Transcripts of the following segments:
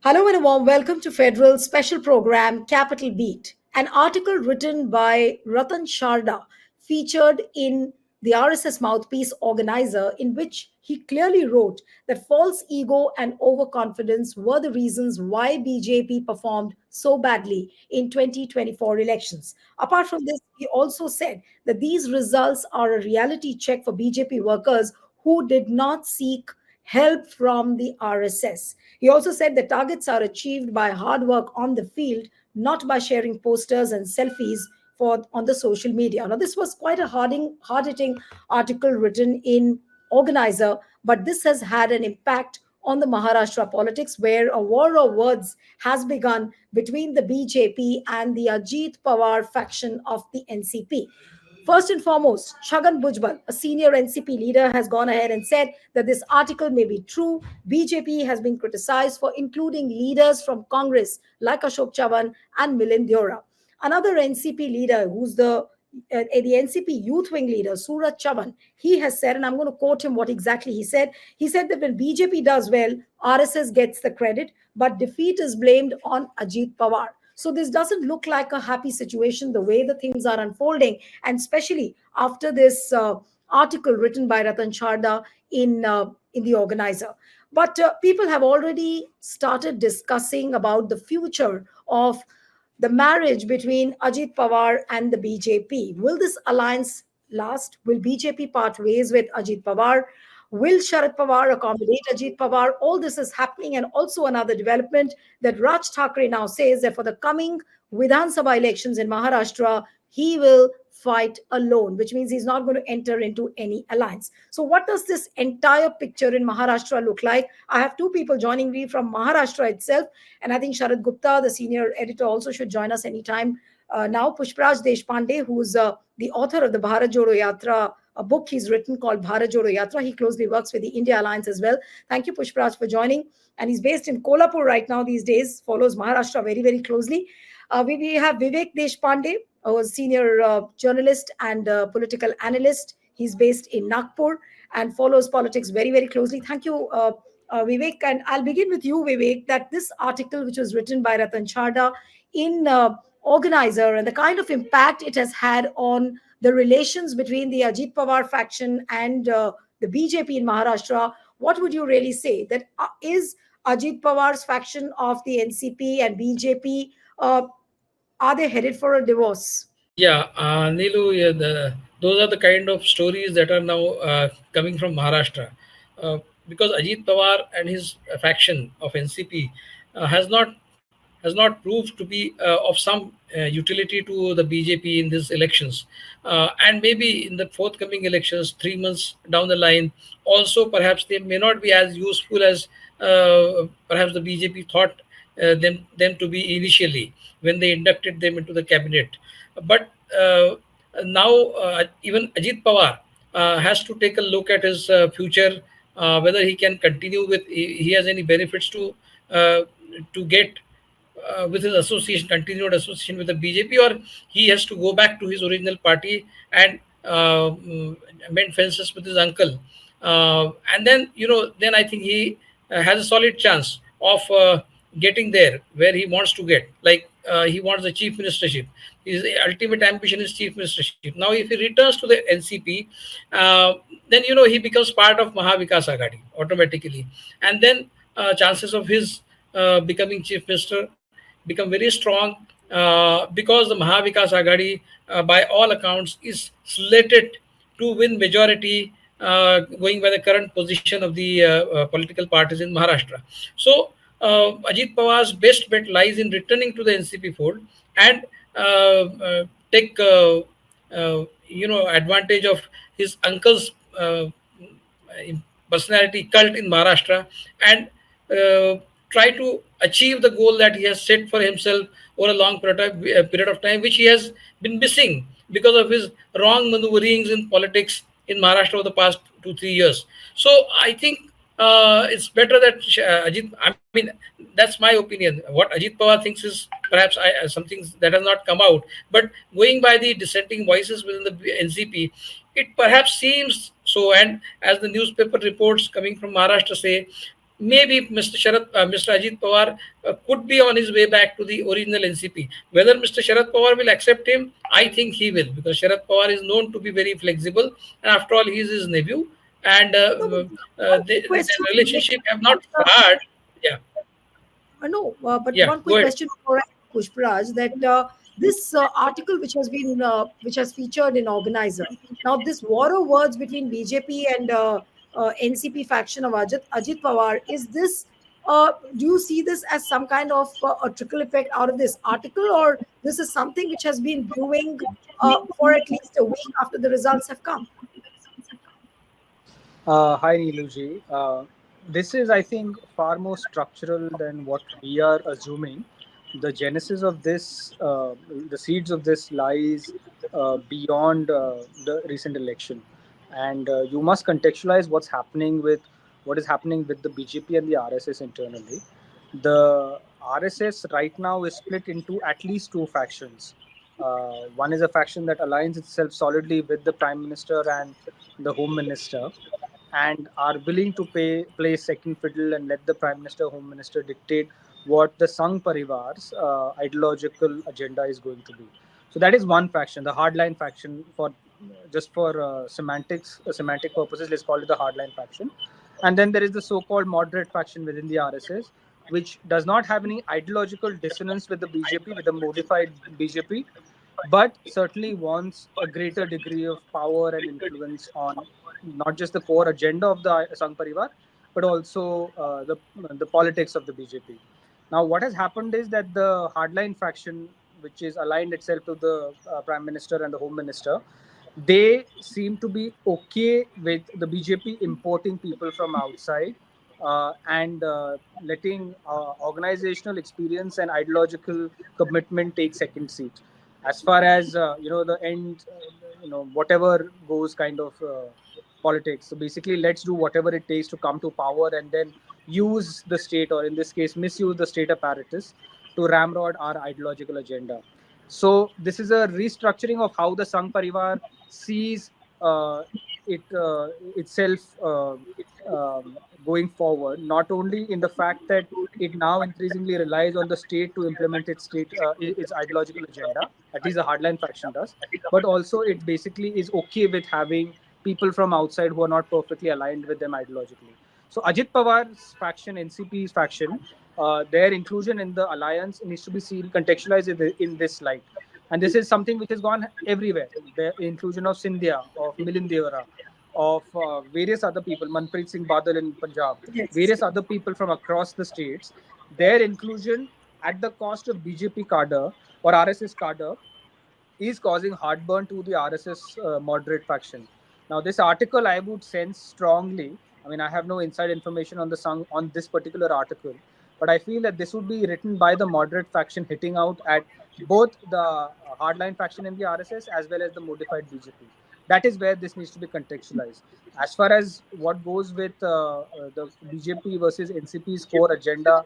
Hello and a warm welcome to Federal special program Capital Beat. An article written by Ratan Sharda featured in the RSS mouthpiece Organiser, in which he clearly wrote that false ego and overconfidence were the reasons why BJP performed so badly in 2024 elections. Apart from this, he also said that these results are a reality check for BJP workers who did not seek help from the RSS. He also said the targets are achieved by hard work on the field, not by sharing posters and selfies for on the social media. Now, this was quite a hard-hitting article written in Organizer, but this has had an impact on the Maharashtra politics, where a war of words has begun between the BJP and the Ajit Pawar faction of the NCP. First and foremost, Chhagan Bhujbal, a senior NCP leader, has gone ahead and said that this article may be true. BJP has been criticized for including leaders from Congress like Ashok Chavan and Milind Deora. Another NCP leader, who's the NCP youth wing leader, Suraj Chavan, he has said, and I'm going to quote him what exactly he said. He said that when BJP does well, RSS gets the credit, but defeat is blamed on Ajit Pawar. So this doesn't look like a happy situation the way the things are unfolding, and especially after this article written by Ratan Sharda in the Organizer. But people have already started discussing about the future of the marriage between Ajit Pawar and the BJP. Will this alliance last? Will BJP part ways with Ajit Pawar? Will Sharad Pawar accommodate Ajit Pawar? All this is happening. And also another development that Raj Thackeray now says that for the coming Vidhan Sabha elections in Maharashtra, he will fight alone, which means he's not going to enter into any alliance. So what does this entire picture in Maharashtra look like? I have two people joining me from Maharashtra itself, and I think Sharad Gupta, the senior editor, also should join us anytime now. Pushpraj Deshpande, who's the author of the Bharat Jodo Yatra, a book he's written called Bharat Jodo Yatra. He closely works with the India Alliance as well. Thank you, Pushpraj, for joining. And he's based in Kolhapur right now these days, follows Maharashtra very, very closely. We have Vivek Deshpande, a senior journalist and political analyst. He's based in Nagpur and follows politics very, very closely. Thank you, Vivek. And I'll begin with you, Vivek, that this article, which was written by Ratan Sharda in Organizer, and the kind of impact it has had on the relations between the Ajit Pawar faction and the BJP in Maharashtra, what would you really say? That is Ajit Pawar's faction of the NCP and BJP, are they headed for a divorce? Yeah, Nilu, yeah, those are the kind of stories that are now coming from Maharashtra. Because Ajit Pawar and his faction of NCP has not proved to be of some utility to the BJP in these elections, and maybe in the forthcoming elections, 3 months down the line, also perhaps they may not be as useful as perhaps the BJP thought them to be initially when they inducted them into the cabinet. But now even Ajit Pawar has to take a look at his future, whether he can continue with he has any benefits uh, to get with his association, continued association with the BJP, or he has to go back to his original party and mend fences with his uncle. And then, then I think he has a solid chance of getting there where he wants to get. Like he wants the chief ministership. His ultimate ambition is chief ministership. Now, if he returns to the NCP, then he becomes part of Mahavikas Aghadi automatically, and then chances of his becoming chief minister become very strong, because the Mahavikas Aghadi, by all accounts, is slated to win majority, going by the current position of the political parties in Maharashtra. So Ajit Pawar's best bet lies in returning to the NCP fold and take advantage of his uncle's personality cult in Maharashtra, and try to achieve the goal that he has set for himself over a long period of time, which he has been missing because of his wrong maneuverings in politics in Maharashtra over the past 2 3 years. So I think it's better that Ajit. I mean, that's my opinion. What Ajit Pawar thinks is perhaps something that has not come out. But going by the dissenting voices within the NCP, it perhaps seems so. And as the newspaper reports coming from Maharashtra say, maybe Mr. Ajit Pawar could be on his way back to the original NCP. Whether Mr. Sharad Pawar will accept him, I think he will, because Sharad Pawar is known to be very flexible, and after all, he is his nephew, and No, but one quick their question to make relationship have not uh, soured. Yeah, no, but yeah, one go quick ahead. question for Pushparaj, that this article which has featured in Organizer. Now, this war of words between BJP and NCP faction of Ajit Pawar, is this? Do you see this as some kind of a trickle effect out of this article, or this is something which has been brewing for at least a week after the results have come? Hi, Neeluji. This is, I think, far more structural than what we are assuming. The genesis of this, the seeds of this lies beyond the recent election, and you must contextualize what is happening with the BJP and the RSS internally. The RSS right now is split into at least two factions. One is a faction that aligns itself solidly with the Prime Minister and the Home Minister, and are willing to play second fiddle and let the Prime Minister, Home Minister dictate what the Sangh Parivar's ideological agenda is going to be. So that is one faction, the hardline faction. For just for semantic purposes, let's call it the hardline faction. And then there is the so-called moderate faction within the RSS, which does not have any ideological dissonance with the BJP, with the modified BJP, but certainly wants a greater degree of power and influence on not just the core agenda of the Sangh Parivar, but also the politics of the BJP. Now, what has happened is that the hardline faction, which is aligned itself to the Prime Minister and the Home Minister, they seem to be okay with the BJP importing people from outside and letting organizational experience and ideological commitment take second seat. As far as the end, whatever goes kind of politics. So basically, let's do whatever it takes to come to power and then use the state, or in this case, misuse the state apparatus to ramrod our ideological agenda. So this is a restructuring of how the Sangh Parivar sees uh, itself going forward. Not only in the fact that it now increasingly relies on the state to implement its ideological agenda, at least the hardline faction does, but also it basically is okay with having people from outside who are not perfectly aligned with them ideologically. So Ajit Pawar's faction, NCP's faction, their inclusion in the alliance needs to be seen contextualized in this light. And this is something which has gone everywhere. The inclusion of Sindhya, of Milind Deora, of various other people, Manpreet Singh Badal in Punjab, Yes. various other people from across the states, their inclusion at the cost of BJP cadre or RSS cadre is causing heartburn to the RSS moderate faction. Now, this article I would sense strongly. I mean, I have no inside information on the song on this particular article, but I feel that this would be written by the moderate faction, hitting out at both the hardline faction in the RSS as well as the modified BJP. That is where this needs to be contextualized. As far as what goes with the BJP versus NCP's core agenda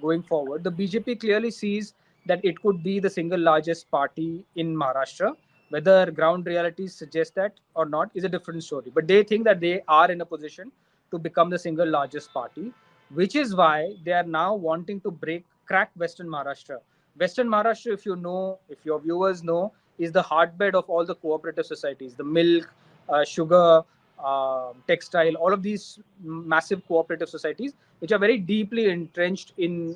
going forward, the BJP clearly sees that it could be the single largest party in Maharashtra. Whether ground realities suggest that or not is a different story. But they think that they are in a position to become the single largest party, which is why they are now wanting to crack Western Maharashtra. Western Maharashtra, if you know, if your viewers know, is the heartbed of all the cooperative societies, the milk, sugar, textile, all of these massive cooperative societies, which are very deeply entrenched in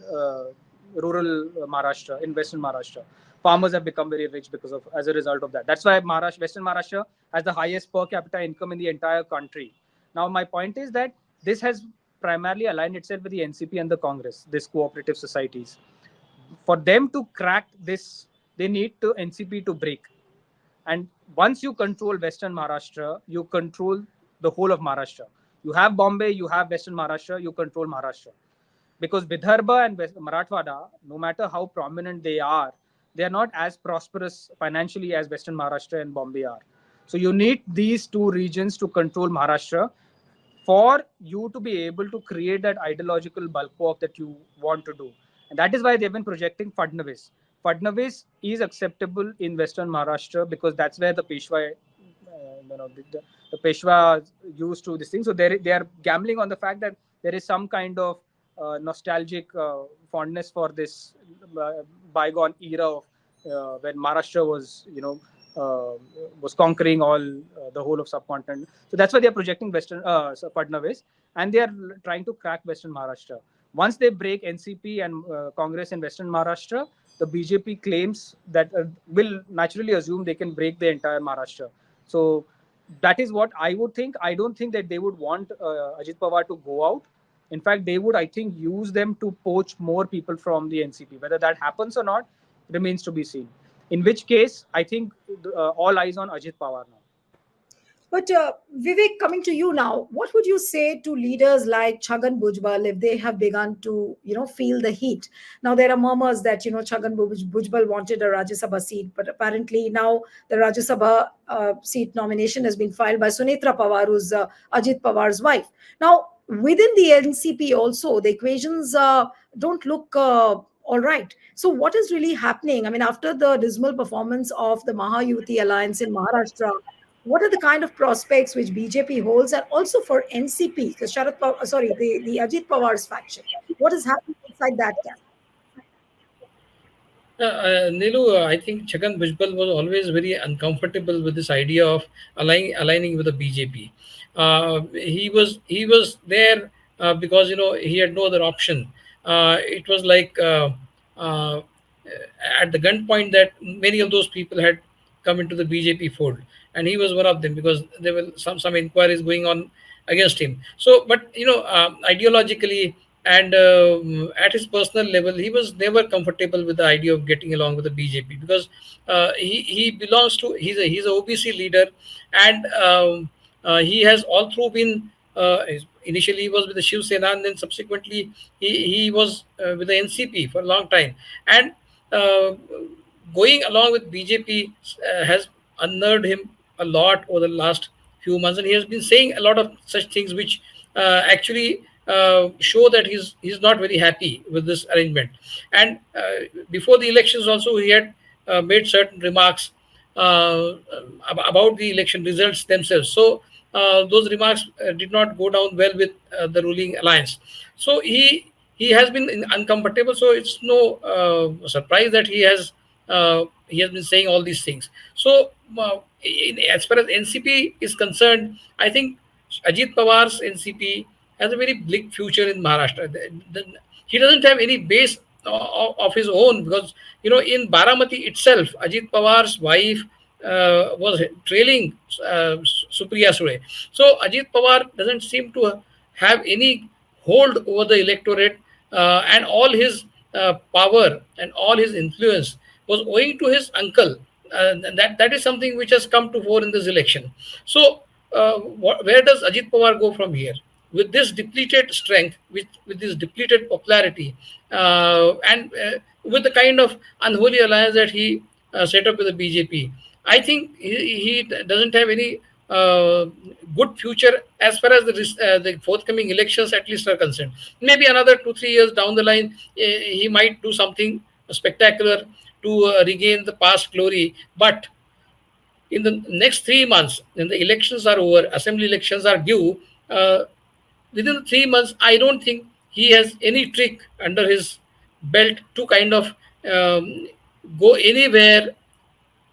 rural Maharashtra, in Western Maharashtra. Farmers have become very rich because of as a result of that. That's why Western Maharashtra has the highest per capita income in the entire country. Now, my point is that this has primarily aligned itself with the NCP and the Congress, these cooperative societies. For them to crack this, they need to NCP to break. And once you control Western Maharashtra, you control the whole of Maharashtra. You have Bombay, you have Western Maharashtra, you control Maharashtra. Because Vidarbha and Marathwada, no matter how prominent they are not as prosperous financially as Western Maharashtra and Bombay are. So you need these two regions to control Maharashtra for you to be able to create that ideological bulk walk that you want to do. And that is why they've been projecting Fadnavis. Fadnavis is acceptable in Western Maharashtra because that's where the Peshwa, the Peshwa used to this thing. So they are gambling on the fact that there is some kind of nostalgic fondness for this bygone era of when Maharashtra was, was conquering the whole of subcontinent. So that's why they are projecting Western Fadnavis, and they are trying to crack Western Maharashtra. Once they break NCP and Congress in Western Maharashtra, the BJP claims that will naturally assume they can break the entire Maharashtra. So that is what I would think. I don't think that they would want Ajit Pawar to go out. In fact, they would, I think, use them to poach more people from the NCP. Whether that happens or not remains to be seen. In which case, I think all eyes on Ajit Pawar now. But Vivek, coming to you now, what would you say to leaders like Chhagan Bhujbal if they have begun to, feel the heat? Now there are murmurs that Chhagan Bhujbal wanted a Rajya Sabha seat, but apparently now the Rajya Sabha seat nomination has been filed by Sunetra Pawar, who's Ajit Pawar's wife. Now within the NCP also, the equations don't look all right. So what is really happening? I mean, after the dismal performance of the Mahayuti alliance in Maharashtra, what are the kind of prospects which BJP holds, and also for NCP, because the Ajit Pawar's faction? What is happening inside that camp? Nilu, I think Chhagan Bhujbal was always very uncomfortable with this idea of aligning with the BJP. He was there because he had no other option. It was like uh, at the gunpoint that many of those people had come into the BJP fold, and he was one of them because there were some inquiries going on against him. So, but ideologically and at his personal level, he was never comfortable with the idea of getting along with the BJP because he belongs to he's a OBC leader, and he has all through been. Initially, he was with the Shiv Sena, and then subsequently he was with the NCP for a long time, and uh, going along with BJP has unnerved him a lot over the last few months, and he has been saying a lot of such things which actually show that he's not very happy with this arrangement. And before the elections, also he had made certain remarks about the election results themselves. So those remarks did not go down well with the ruling alliance. So he has been uncomfortable. So it's no surprise that he has been saying all these things. So as far as NCP is concerned, I think Ajit Pawar's NCP has a very bleak future in Maharashtra. He doesn't have any base of his own because in Baramati itself, Ajit Pawar's wife was trailing Supriya Sule. So Ajit Pawar doesn't seem to have any hold over the electorate, and all his power and all his influence was owing to his uncle. That is something which has come to fore in this election. So where does Ajit Pawar go from here? With this depleted strength, with this depleted popularity, and with the kind of unholy alliance that he set up with the BJP, I think he doesn't have any good future as far as the forthcoming elections at least are concerned. Maybe another 2 3 years down the line, he might do something spectacular to regain the past glory. But in the next 3 months, when the elections are over, assembly elections are due, within 3 months, I don't think he has any trick under his belt to kind of go anywhere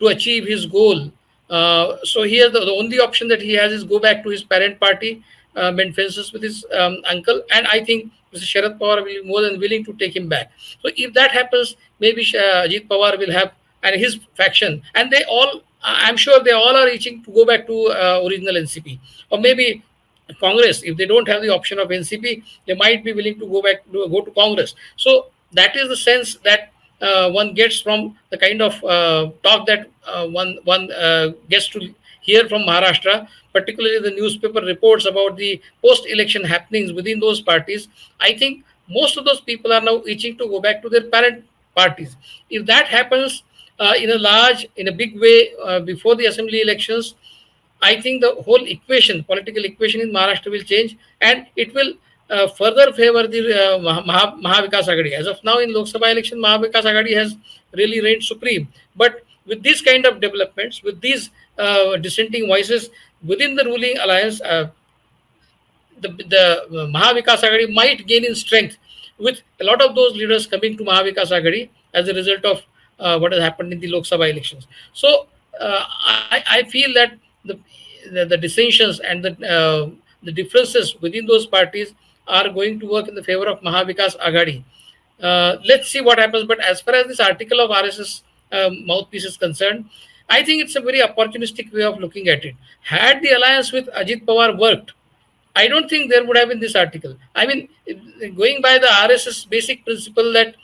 to achieve his goal. So here, the only option that he has is go back to his parent party, mend fences with his uncle, and I think Mr. Sharad Pawar will be more than willing to take him back. So if that happens, maybe Ajit Pawar will have, and his faction, and they all, I'm sure they all are reaching to go back to original NCP, or maybe Congress. If they don't have the option of NCP, they might be willing to go to Congress. So that is the sense that one gets from the kind of talk that one gets to hear from Maharashtra, particularly the newspaper reports about the post-election happenings within those parties. I think most of those people are now itching to go back to their parent parties. If that happens in a big way before the assembly elections, I think the whole equation, political equation in Maharashtra will change, and it will further favor the Mahavikas Agadi. As of now, in Lok Sabha election, Mahavikas Agadi has really reigned supreme. But with these kind of developments, with these dissenting voices within the ruling alliance, the Mahavikas Agadi might gain in strength with a lot of those leaders coming to Mahavikas Agadi as a result of what has happened in the Lok Sabha elections. So I feel that the dissensions and the differences within those parties are going to work in the favor of Mahavikas Agadi. Let's see what happens. But as far as this article of RSS mouthpiece is concerned, I think it's a very opportunistic way of looking at it. Had the alliance with Ajit Pawar worked, I don't think there would have been this article. I mean, going by the RSS basic principle that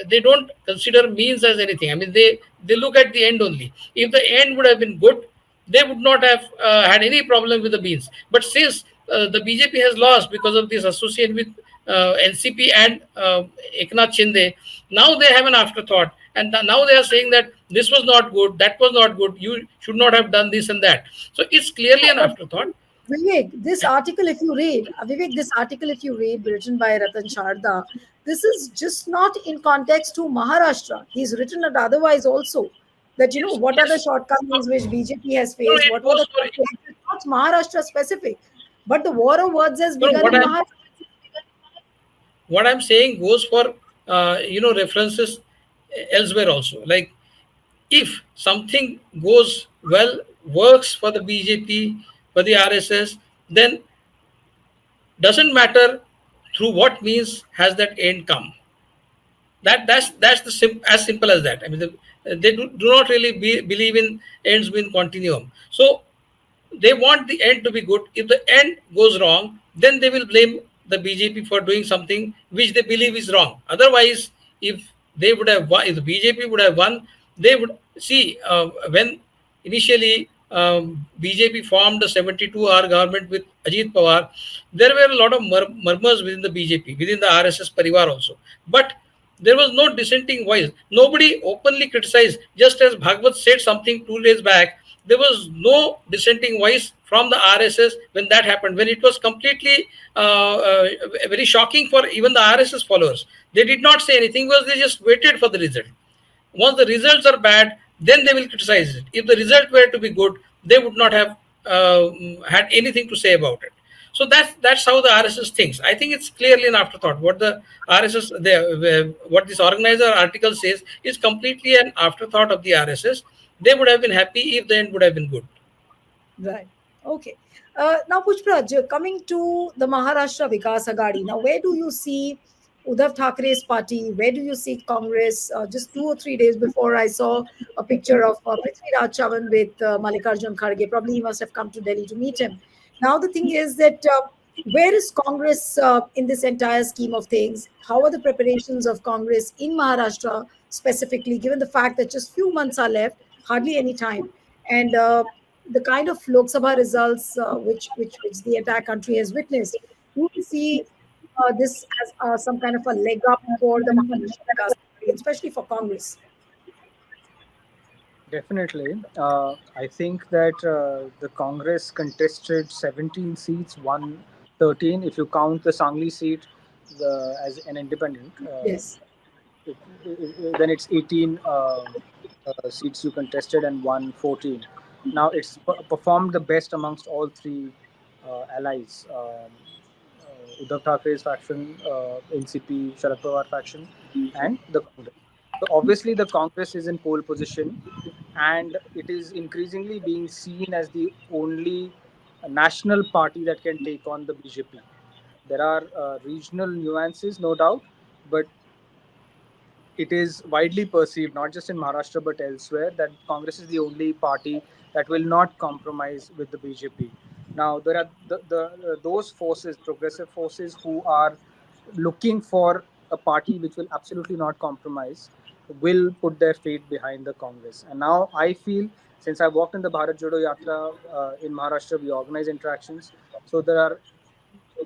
they don't consider means as anything. I mean, they look at the end only. If the end would have been good, they would not have had any problem with the means. But since the BJP has lost because of this association with NCP and Eknath Shinde, now they have an afterthought. And now they are saying that this was not good, that was not good, you should not have done this and that. So it's clearly an afterthought. Vivek, this article, if you read, Vivek, this article, if you read, written by Ratan Sharda, this is just not in context to Maharashtra. He's written it otherwise also. That, you know, Yes, what are the yes. shortcomings which BJP has No, faced? it What were goes the for conflicts? It's not Maharashtra specific. But the war of words has no. begun in Maharashtra. What I'm saying goes for references elsewhere also. Like if something goes well, works for the BJP, for the RSS, then doesn't matter through what means has that end come. That's as simple as that. I mean, they do not really believe in ends being continuum. So they want the end to be good. If the end goes wrong, then they will blame the BJP for doing something which they believe is wrong. Otherwise, if they would have won, if the BJP would have won, they would see when initially BJP formed a 72-hour government with Ajit Pawar, there were a lot of murmurs within the BJP, within the RSS Parivar also. But there was no dissenting voice. Nobody openly criticized. Just as Bhagwat said something 2 days back, there was no dissenting voice from the RSS when that happened, when it was completely very shocking for even the RSS followers. They did not say anything because they just waited for the result. Once the results are bad, then they will criticize it. If the result were to be good, they would not have had anything to say about it. So that's how the RSS thinks. I think it's clearly an afterthought. What the RSS, what this organizer article says, is completely an afterthought of the RSS. They would have been happy if the end would have been good. Right. Okay. Now, Pushpraj, coming to the Maharashtra Vikas Agadi, now where do you see Uddhav Thackeray's party? Where do you see Congress? Just 2 or 3 days before, I saw a picture of Prithvi Raj Chavan with Mallikarjun Kharge. Probably he must have come to Delhi to meet him. Now, the thing is that where is Congress in this entire scheme of things? How are the preparations of Congress in Maharashtra specifically, given the fact that just few months are left, hardly any time? And the kind of Lok Sabha results which the entire country has witnessed, do you see this as some kind of a leg up for the Maharashtra Vikas Party, especially for Congress? Definitely. I think that the Congress contested 17 seats, won 13. If you count the Sangli seat as an independent, Yes. then it's 18 seats you contested and won 14. Now it's performed the best amongst all three allies. Uddhav Thackre's faction, NCP, Sharad Pawar faction, and the Congress. So obviously the Congress is in pole position, and it is increasingly being seen as the only national party that can take on the BJP. There are regional nuances, no doubt, but it is widely perceived, not just in Maharashtra but elsewhere, that Congress is the only party that will not compromise with the BJP. Now, there are those forces, progressive forces, who are looking for a party which will absolutely not compromise, will put their feet behind the Congress. And now I feel, since I walked in the Bharat Jodo Yatra in Maharashtra, we organize interactions. So there are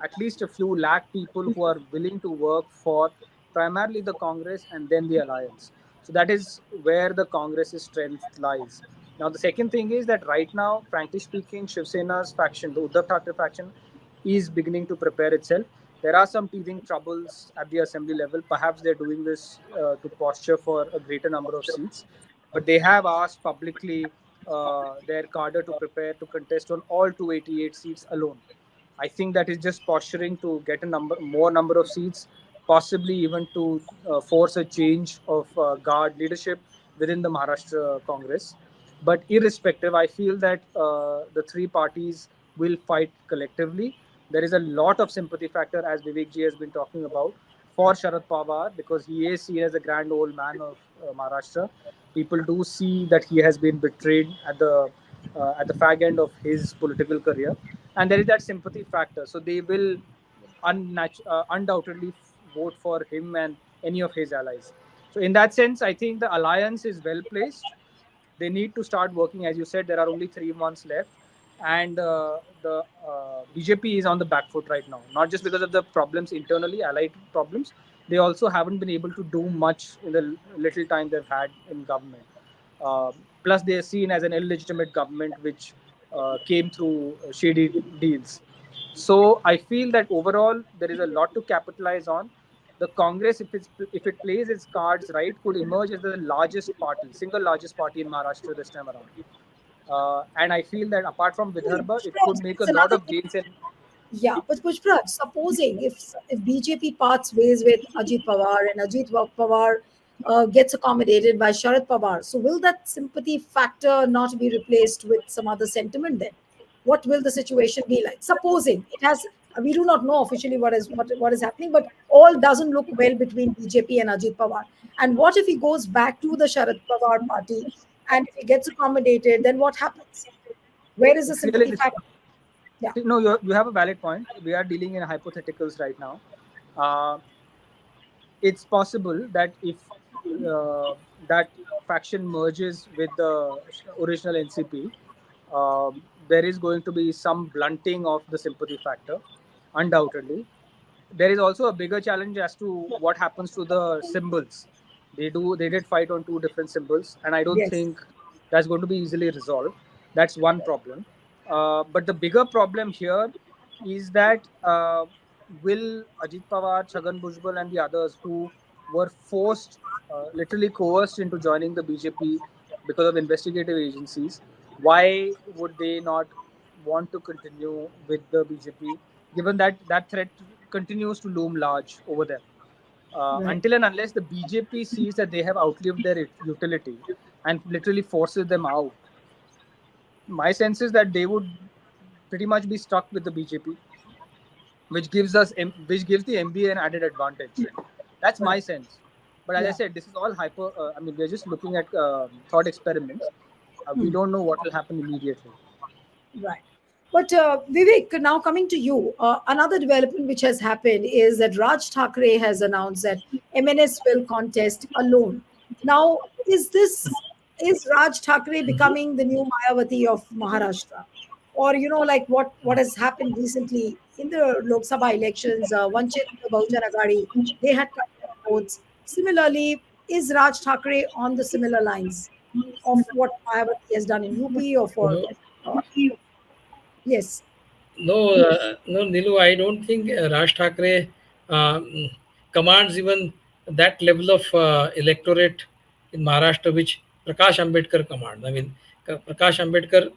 at least a few lakh people who are willing to work for primarily the Congress and then the alliance. So that is where the Congress's strength lies. Now, the second thing is that right now, frankly speaking, Shiv Sena's faction, the Uddhav Thackeray faction, is beginning to prepare itself. There are some teething troubles at the assembly level. Perhaps they're doing this to posture for a greater number of seats. But they have asked publicly their cadre to prepare to contest on all 288 seats alone. I think that is just posturing to get a more number of seats, possibly even to force a change of guard leadership within the Maharashtra Congress. But irrespective, I feel that the three parties will fight collectively. There is a lot of sympathy factor, as Vivek ji has been talking about, for Sharad Pawar because he is seen as a grand old man of Maharashtra. People do see that he has been betrayed at the fag end of his political career, and there is that sympathy factor. So they will undoubtedly vote for him and any of his allies. So in that sense, I think the alliance is well placed. They need to start working. As you said, there are only 3 months left, and the BJP is on the back foot right now. Not just because of the problems internally, allied problems. They also haven't been able to do much in the little time they've had in government. Uh, Plus, they are seen as an illegitimate government which came through shady deals. So I feel that overall there is a lot to capitalize on. The Congress, if it plays its cards right, could emerge as the largest party, single largest party in Maharashtra this time around. And I feel that apart from Vidarbha, it could make a It's lot another of thing. gains in. Yeah, but Pushpraj, supposing if BJP parts ways with Ajit Pawar and Pawar gets accommodated by Sharad Pawar, so will that sympathy factor not be replaced with some other sentiment then? What will the situation be like? Supposing it has, we do not know officially what is happening, but all doesn't look well between BJP and Ajit Pawar. And what if he goes back to the Sharad Pawar party, and if he gets accommodated, then what happens? Where is the It's really sympathy this. factor? Yeah. No, you have a valid point. We are dealing in hypotheticals right now. Uh, it's possible that if uh, that faction merges with the original NCP, there is going to be some blunting of the sympathy factor, undoubtedly. There is also a bigger challenge as to what happens to the symbols. They did fight on two different symbols, and I don't Yes. think that's going to be easily resolved. That's one problem. But the bigger problem here is that will Ajit Pawar, Chhagan Bhujbal, and the others who were forced, literally coerced into joining the BJP because of investigative agencies, why would they not want to continue with the BJP, given that that threat continues to loom large over them? Right. Until and unless the BJP sees that they have outlived their utility and literally forces them out, my sense is that they would pretty much be stuck with the BJP, which gives the MBA an added advantage. That's my Right. sense. But as I Yeah. said, this is all hyper. I mean, we're just looking at thought experiments. We Hmm. don't know what will happen immediately. Right. But Vivek, now coming to you, another development which has happened is that Raj Thackeray has announced that MNS will contest alone. Now, is Raj Thackeray becoming the new Mayawati of Maharashtra? Or, like what has happened recently in the Lok Sabha elections, Vanchit Bahujan Aghadi, they had cut their votes. Similarly, is Raj Thackeray on the similar lines of what Mayawati has done in UP or You for know, uh, yes, no, Nilu, I don't think Raj Thackeray commands even that level of electorate in Maharashtra which Prakash Ambedkar commands. I mean, Prakash Ambedkar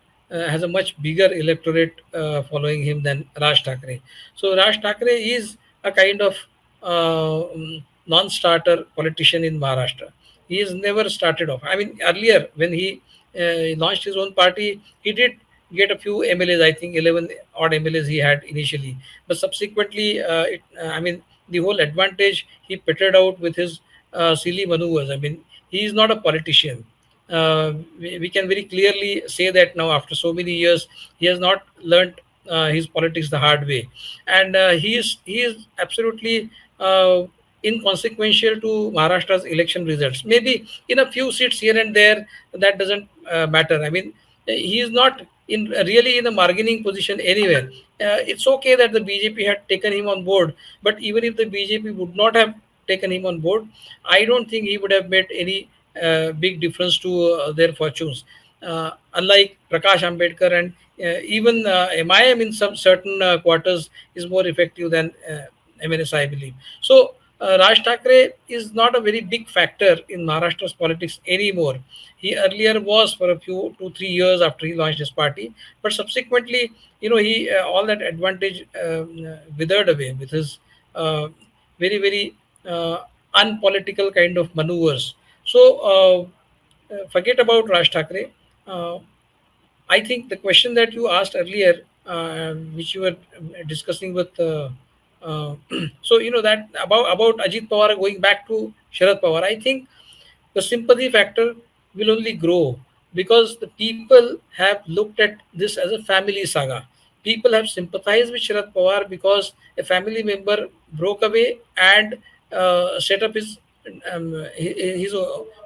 has a much bigger electorate following him than Raj Thackeray. So Raj Thackeray is a kind of non-starter politician in Maharashtra. He has never started off. I mean, earlier when he launched his own party, he did get a few MLAs. I think 11 odd MLAs he had initially, but subsequently, I mean, the whole advantage he pettered out with his silly maneuvers. I mean, he is not a politician. We can very clearly say that now after so many years, he has not learnt his politics the hard way, and he is absolutely inconsequential to Maharashtra's election results. Maybe in a few seats here and there, that doesn't matter. I mean, he is not in really in a bargaining position anywhere. It's okay that the BJP had taken him on board, but even if the BJP would not have taken him on board, I don't think he would have made any big difference to their fortunes. Unlike Prakash Ambedkar and even MIM in some certain quarters is more effective than MNS, I believe. So Raj Thackeray is not a very big factor in Maharashtra's politics anymore. He earlier was for a few 2 3 years after he launched his party, but subsequently, he all that advantage withered away with his uh, very very uh, unpolitical kind of maneuvers. So forget about Raj Thackeray. Uh, I think the question that you asked earlier, which you were discussing with, so that about Ajit Pawar going back to Sharad Pawar. I think the sympathy factor will only grow because the people have looked at this as a family saga. People have sympathized with Sharad Pawar because a family member broke away and set up his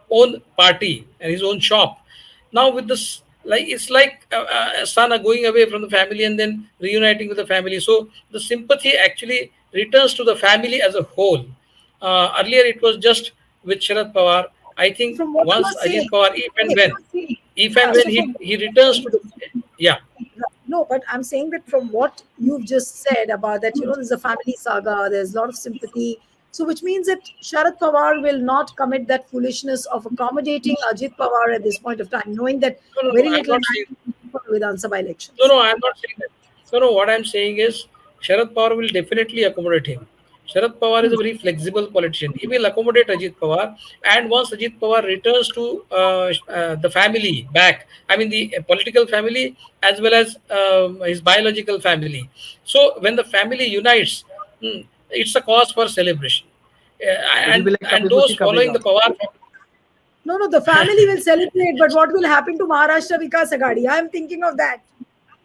own party and his own shop. Now with this, like it's like a son are going away from the family and then reuniting with the family. So the sympathy actually returns to the family as a whole. Earlier it was just with Sharad Pawar. I think From what you once are saying, Ajit Pawar, if and okay, when, so from he returns to the, yeah. no, but I'm saying that from what you've just said about that, there's a family saga, there's a lot of sympathy. So, which means that Sharad Pawar will not commit that foolishness of accommodating Ajit Pawar at this point of time, knowing that No, no, no. very I'm little not time saying. for Vidhan Sabha No, elections. no, I'm not saying that. No, no, what I'm saying is Sharad Pawar will definitely accommodate him. Sharad Pawar is Hmm. a very flexible politician. He will accommodate Ajit Pawar. And once Ajit Pawar returns to the family back, I mean the political family as well as his biological family. So when the family unites, it's a cause for celebration. It'll be like And Kabhi those Khushi Kabhi following Gum. the Pawar, No, no, the family will celebrate, but what will happen to Maharashtra Vikas Agadi? I'm thinking of that.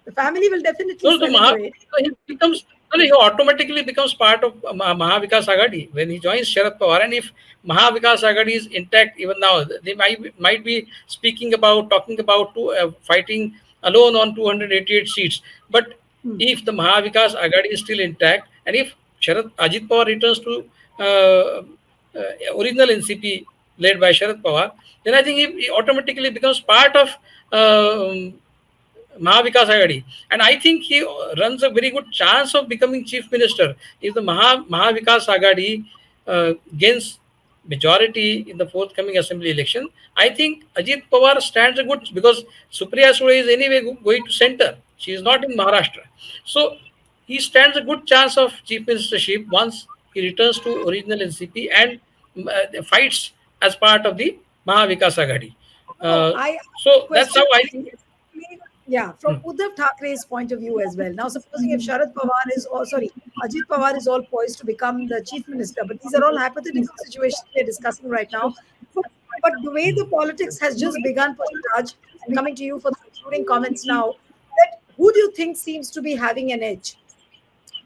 The family will definitely no, the celebrate. He becomes, no, no, he automatically becomes part of Mahavikas Agadi when he joins Sharad Pawar. And if Mahavikas Agadi is intact even now, they might be talking about fighting alone on 288 seats. But Hmm. if the Mahavikas Agadi is still intact, and if Sharad Ajit Pawar returns to uh, original NCP led by Sharad Pawar, then I think he automatically becomes part of Mahavikas Agadi. And I think he runs a very good chance of becoming chief minister if the Mahavikas Agadi gains majority in the forthcoming assembly election. I think Ajit Pawar stands a good because Supriya Sule is anyway going to center. She is not in Maharashtra. So he stands a good chance of chief ministership once he returns to original NCP and fights as part of the Mahavikas Agadi. No, Uh, I so that's how question I think. specifically, yeah, from Uddhav Thackeray's point of view as well. Now, supposing if Sharad Pawar is, or sorry, Ajit Pawar is all poised to become the chief minister, but these are all hypothetical situations we are discussing right now. But, but the way the politics has just begun, Pushparaj, and coming to you for the concluding comments now, that who do you think seems to be having an edge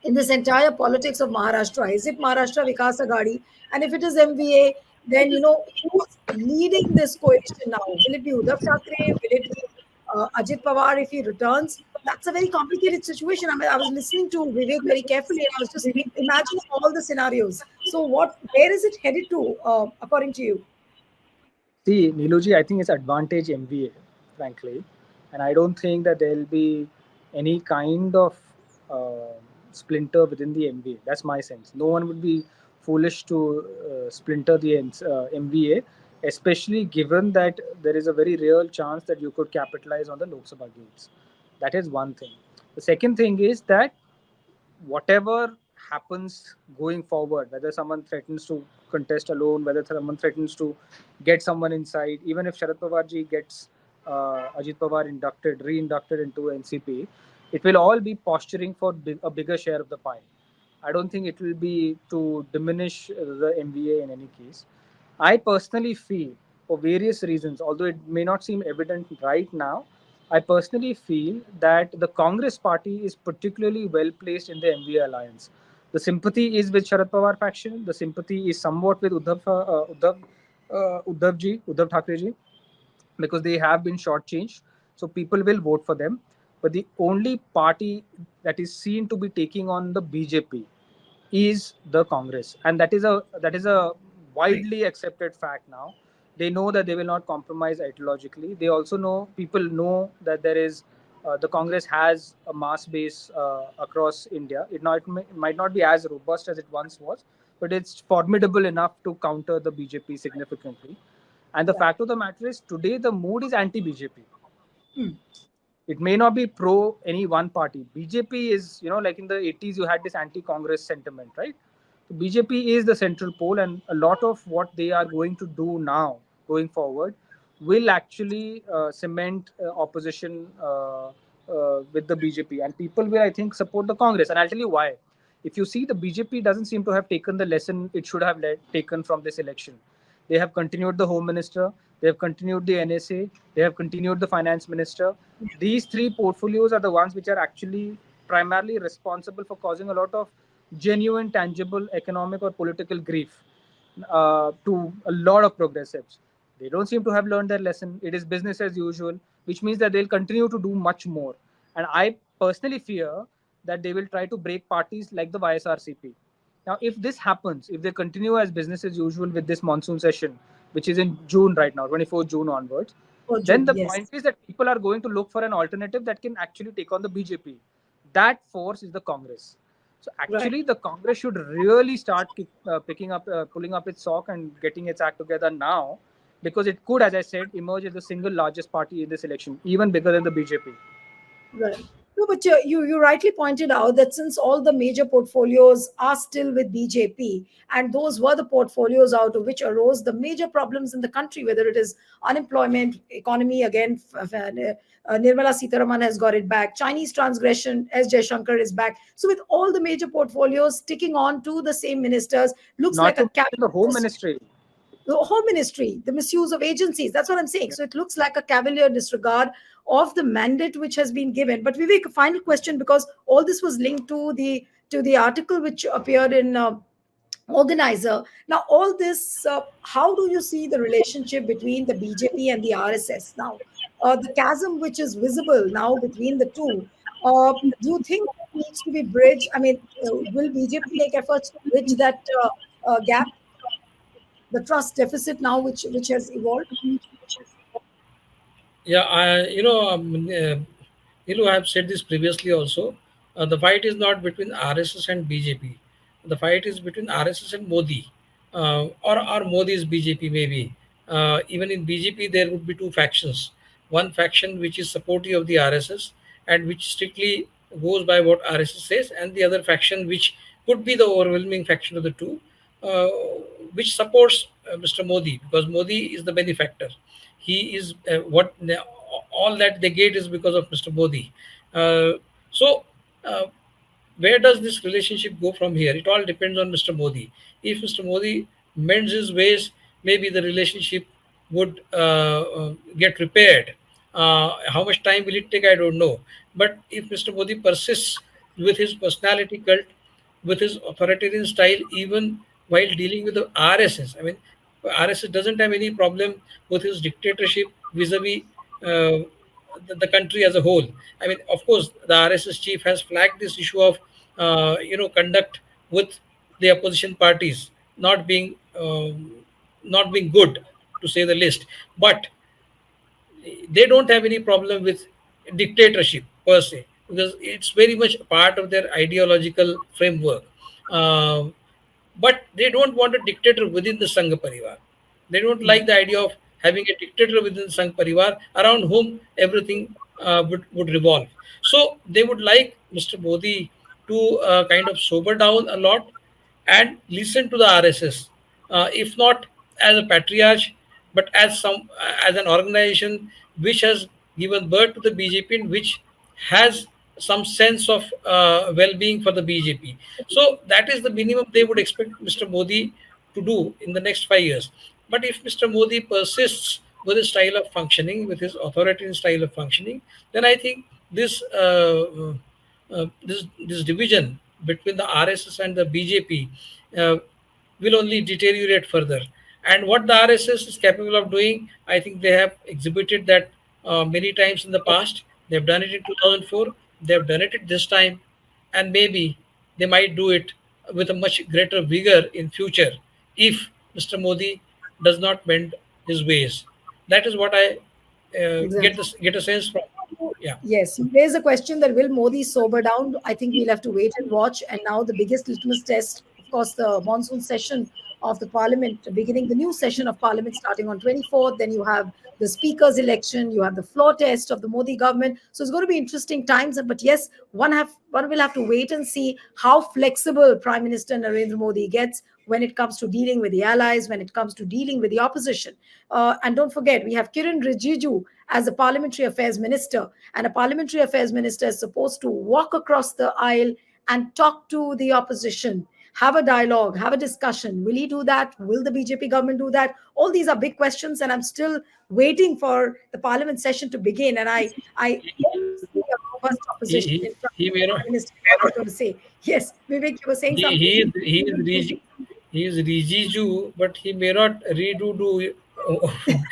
in this entire politics of Maharashtra? Is it Maharashtra Vikas Agadi? And if it is MVA, then who's leading this coalition now? Will it be Uddhav Thackeray? Will it be Ajit Pawar if he returns? That's a very complicated situation. I mean, I was listening to Vivek very carefully, and I was just imagining all the scenarios. So, where is it headed to, according to you? See, Niluji, I think it's advantage MVA, frankly, and I don't think that there will be any kind of splinter within the MVA. That's my sense. No one would be foolish to splinter the MVA, especially given that there is a very real chance that you could capitalize on the Lok Sabha gains. That is one thing. The second thing is that whatever happens going forward, whether someone threatens to contest alone, whether someone threatens to get someone inside, even if Sharad Pawar ji gets Ajit Pawar re-inducted into NCP, it will all be posturing for a bigger share of the pie. I don't think it will be to diminish the MVA in any case. I personally feel, for various reasons, although it may not seem evident right now, I personally feel that the Congress party is particularly well placed in the MVA alliance. The sympathy is with Sharad Pawar faction. The sympathy is somewhat with Uddhav Thackeray ji, because they have been shortchanged. So people will vote for them. But the only party that is seen to be taking on the BJP is the Congress, and that is a widely accepted fact now. They know that they will not compromise ideologically. They also know, people know that there is the Congress has a mass base across India. It might not be as robust as it once was, but it's formidable enough to counter the BJP significantly. And the Right. fact of the matter is, today the mood is anti-BJP. Hmm. It may not be pro any one party. BJP is, like in the 80s, you had this anti-Congress sentiment, right? So BJP is the central pole, and a lot of what they are going to do now, going forward, will actually cement opposition with the BJP, and people will, I think, support the Congress. And I'll tell you why. If you see, the BJP doesn't seem to have taken the lesson it should have taken from this election. They have continued the Home Minister, they have continued the NSA, they have continued the Finance Minister. These three portfolios are the ones which are actually primarily responsible for causing a lot of genuine, tangible economic or political grief to a lot of progressives. They don't seem to have learned their lesson. It is business as usual, which means that they'll continue to do much more. And I personally fear that they will try to break parties like the YSRCP. Now, if this happens, if they continue as business as usual with this monsoon session, which is in June right now, 24th June onwards, For then June, the yes. point is that people are going to look for an alternative that can actually take on the BJP. That force is the Congress. So Right. actually, the Congress should really start pulling up its sock and getting its act together now, because it could, as I said, emerge as the single largest party in this election, even bigger than the BJP. Right. No, but you rightly pointed out that since all the major portfolios are still with BJP, and those were the portfolios out of which arose the major problems in the country, whether it is unemployment, economy, again, Nirmala Sitaraman has got it back, Chinese transgression, S. Jaishankar is back. So, with all the major portfolios sticking on to the same ministers, looks Not like to a mention the Home cabinet, Ministry. the home ministry, the misuse of agencies. That's what I'm saying. So it looks like a cavalier disregard of the mandate which has been given. But Vivek, a final question, because all this was linked to the article which appeared in Organizer. Now, all this, how do you see the relationship between the BJP and the RSS now? The chasm which is visible now between the two. Do you think that needs to be bridged? I mean, will BJP make efforts to bridge that gap, the trust deficit now which has evolved? Yeah, I have said this previously also. The fight is not between RSS and BJP. The fight is between RSS and Modi, or Modi's BJP maybe. Even in BJP, there would be two factions. One faction which is supportive of the RSS and which strictly goes by what RSS says, and the other faction which could be the overwhelming faction of the two, uh, which supports Mr. Modi, because Modi is the benefactor. He is all that they get is because of Mr. Modi. So, uh, where does this relationship go from here? It all depends on Mr. Modi. If Mr. Modi mends his ways, maybe the relationship would get repaired. How much time will it take? I don't know. But if Mr. Modi persists with his personality cult, with his authoritarian style, even while dealing with the RSS, I mean, RSS doesn't have any problem with his dictatorship vis-a-vis the country as a whole. I mean, of course, the RSS chief has flagged this issue of conduct with the opposition parties not being good, to say the least. But they don't have any problem with dictatorship per se, because it's very much part of their ideological framework. Um, but they don't want a dictator within the Sangha Parivar. They don't like the idea of having a dictator within the Sangha Parivar around whom everything would revolve. So they would like Mr. Modi to kind of sober down a lot and listen to the RSS, if not as a patriarch, but as an organization which has given birth to the BJP and which has some sense of well-being for the BJP. So that is the minimum they would expect Mr. Modi to do in the next 5 years. But if Mr. Modi persists with his style of functioning, with his authoritarian style of functioning, then I think this division between the RSS and the BJP uh, will only deteriorate further. And what the RSS is capable of doing, I think they have exhibited that many times in the past. They've done it in 2004. They've done it this time, and maybe they might do it with a much greater vigor in future if Mr. Modi does not mend his ways. That is what I Exactly. get a sense from. Yeah. Yes, you raise a question that will Modi sober down? I think we'll have to wait and watch. And now the biggest litmus test of course, the monsoon session of the parliament, beginning the new session of parliament starting on 24th. Then you have the speaker's election, you have the floor test of the Modi government. So it's going to be interesting times. But yes, one will have to wait and see how flexible Prime Minister Narendra Modi gets when it comes to dealing with the allies, when it comes to dealing with the opposition. And don't forget, we have Kiran Rijiju as a parliamentary affairs minister, and a parliamentary affairs minister is supposed to walk across the aisle and talk to the opposition, have a dialogue, have a discussion. Will he do that? Will the BJP government do that? All these are big questions, and I'm still waiting for the parliament session to begin. And I hope to see a robust opposition in front he of may the not. prime minister. What I was going to say. Yes, Vivek, you were saying something. He is Rijiju, but he may not redo do.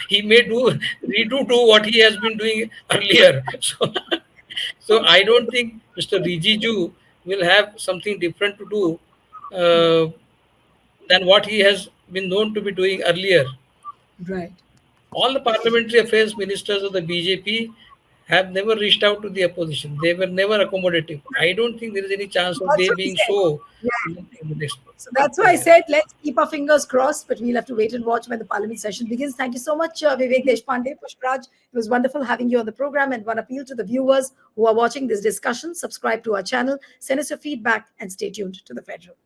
He may redo do what he has been doing earlier. So I don't think Mr. Rijiju will have something different to do uh, than what he has been known to be doing earlier. Right. All the parliamentary affairs ministers of the BJP have never reached out to the opposition. They were never accommodative. I don't think there is any chance of That's they what he being said. so Yeah. in the next. So that's why I said let's keep our fingers crossed, but we'll have to wait and watch when the parliament session begins. Thank you so much, Vivek Deshpande, Pushpraj. It was wonderful having you on the program. And one appeal to the viewers who are watching this discussion: subscribe to our channel, send us your feedback, and stay tuned to the Federal.